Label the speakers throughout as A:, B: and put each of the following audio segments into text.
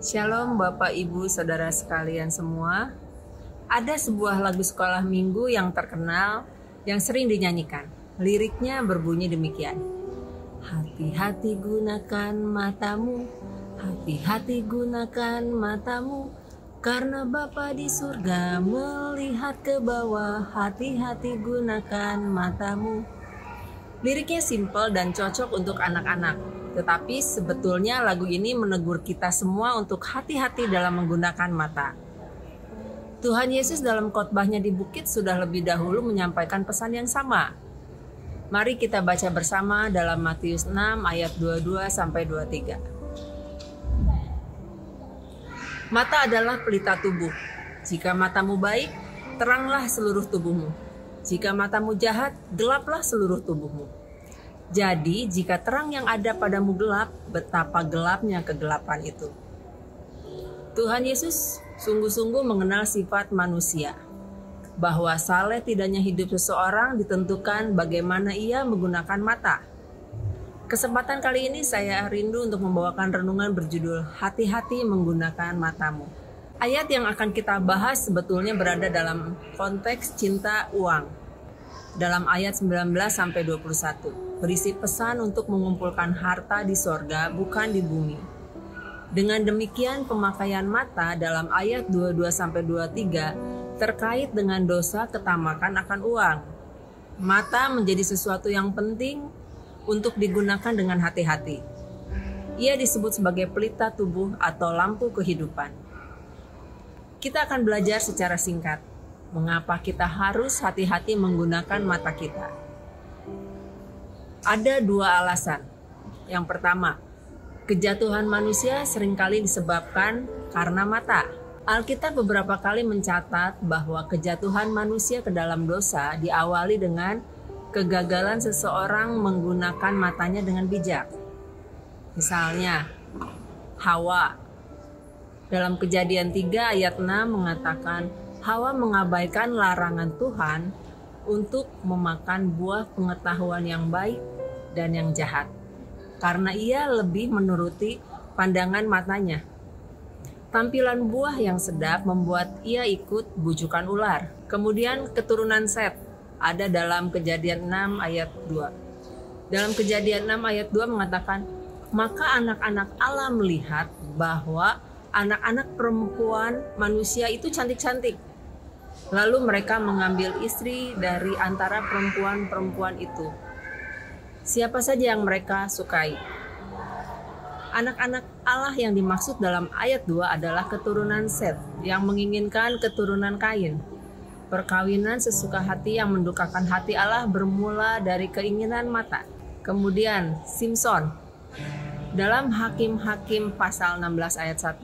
A: Shalom Bapak Ibu Saudara sekalian semua. Ada sebuah lagu sekolah minggu yang terkenal yang sering dinyanyikan. Liriknya berbunyi demikian. Hati-hati gunakan matamu, hati-hati gunakan matamu, karena Bapa di surga melihat ke bawah. Hati-hati gunakan matamu. Liriknya simpel dan cocok untuk anak-anak. Tetapi sebetulnya lagu ini menegur kita semua untuk hati-hati dalam menggunakan mata. Tuhan Yesus dalam khotbahnya di bukit sudah lebih dahulu menyampaikan pesan yang sama. Mari kita baca bersama dalam Matius 6 ayat 22-23. Mata adalah pelita tubuh. Jika matamu baik, teranglah seluruh tubuhmu. Jika matamu jahat, gelaplah seluruh tubuhmu. Jadi, jika terang yang ada padamu gelap, betapa gelapnya kegelapan itu. Tuhan Yesus sungguh-sungguh mengenal sifat manusia, bahwa saleh tidaknya hidup seseorang ditentukan bagaimana ia menggunakan mata. Kesempatan kali ini saya rindu untuk membawakan renungan berjudul Hati-hati menggunakan matamu. Ayat yang akan kita bahas sebetulnya berada dalam konteks cinta uang. Dalam ayat 19-21. Berisi pesan untuk mengumpulkan harta di sorga, bukan di bumi. Dengan demikian pemakaian mata dalam ayat 22-23 terkait dengan dosa ketamakan akan uang. Mata menjadi sesuatu yang penting untuk digunakan dengan hati-hati. Ia disebut sebagai pelita tubuh atau lampu kehidupan. Kita akan belajar secara singkat mengapa kita harus hati-hati menggunakan mata kita. Ada dua alasan. Yang pertama, kejatuhan manusia seringkali disebabkan karena mata. Alkitab beberapa kali mencatat bahwa kejatuhan manusia ke dalam dosa diawali dengan kegagalan seseorang menggunakan matanya dengan bijak. Misalnya, Hawa. Dalam Kejadian 3 ayat 6 mengatakan, Hawa mengabaikan larangan Tuhan untuk memakan buah pengetahuan yang baik dan yang jahat, karena ia lebih menuruti pandangan matanya. Tampilan buah yang sedap membuat ia ikut bujukan ular. Kemudian keturunan Set ada dalam Kejadian 6 ayat 2. Dalam Kejadian 6 ayat 2 mengatakan, maka anak-anak Allah melihat bahwa anak-anak perempuan manusia itu cantik-cantik. Lalu mereka mengambil istri dari antara perempuan-perempuan itu. Siapa saja yang mereka sukai. Anak-anak Allah yang dimaksud dalam ayat 2 adalah keturunan Set yang menginginkan keturunan Kain. Perkawinan sesuka hati yang mendukakan hati Allah bermula dari keinginan mata. Kemudian Simson. Dalam Hakim-Hakim pasal 16 ayat 1,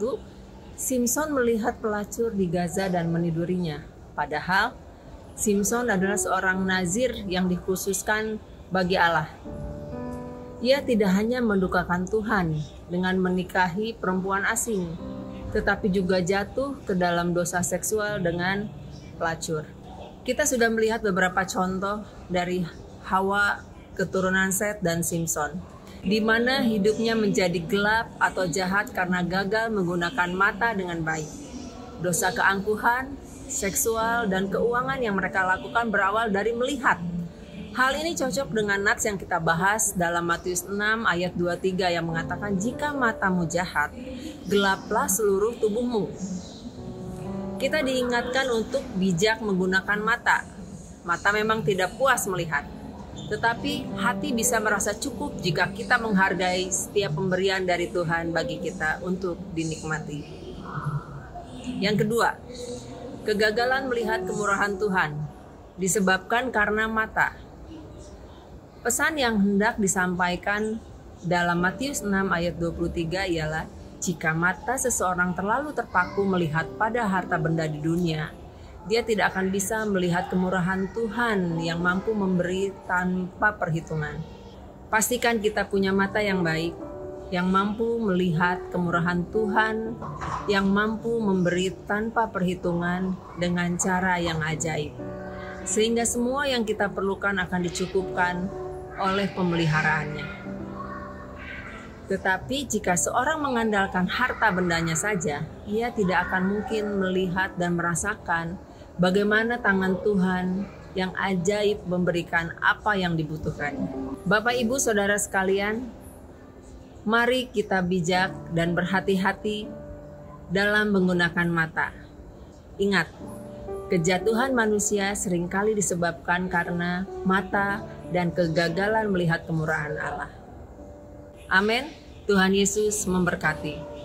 A: Simson melihat pelacur di Gaza dan menidurinya. Padahal Simson adalah seorang nazir yang dikhususkan bagi Allah. Ia tidak hanya mendukakan Tuhan dengan menikahi perempuan asing, tetapi juga jatuh ke dalam dosa seksual dengan pelacur. Kita sudah melihat beberapa contoh dari Hawa, keturunan Set dan Simson, di mana hidupnya menjadi gelap atau jahat karena gagal menggunakan mata dengan baik. Dosa keangkuhan, seksual, dan keuangan yang mereka lakukan berawal dari melihat. Hal ini cocok dengan nats yang kita bahas dalam Matius 6 ayat 23 yang mengatakan, jika matamu jahat, gelaplah seluruh tubuhmu. Kita diingatkan untuk bijak menggunakan mata. Mata memang tidak puas melihat, tetapi hati bisa merasa cukup jika kita menghargai setiap pemberian dari Tuhan bagi kita untuk dinikmati. Yang kedua, kegagalan melihat kemurahan Tuhan disebabkan karena mata. Pesan yang hendak disampaikan dalam Matius 6 ayat 23 ialah, jika mata seseorang terlalu terpaku melihat pada harta benda di dunia, dia tidak akan bisa melihat kemurahan Tuhan yang mampu memberi tanpa perhitungan. Pastikan kita punya mata yang baik, yang mampu melihat kemurahan Tuhan, yang mampu memberi tanpa perhitungan dengan cara yang ajaib. Sehingga semua yang kita perlukan akan dicukupkan oleh pemeliharaannya. Tetapi jika seorang mengandalkan harta bendanya saja, ia tidak akan mungkin melihat dan merasakan bagaimana tangan Tuhan yang ajaib memberikan apa yang dibutuhkannya. Bapak, Ibu, Saudara sekalian, mari kita bijak dan berhati-hati dalam menggunakan mata. Ingat, kejatuhan manusia seringkali disebabkan karena mata dan kegagalan melihat kemurahan Allah. Amin. Tuhan Yesus memberkati.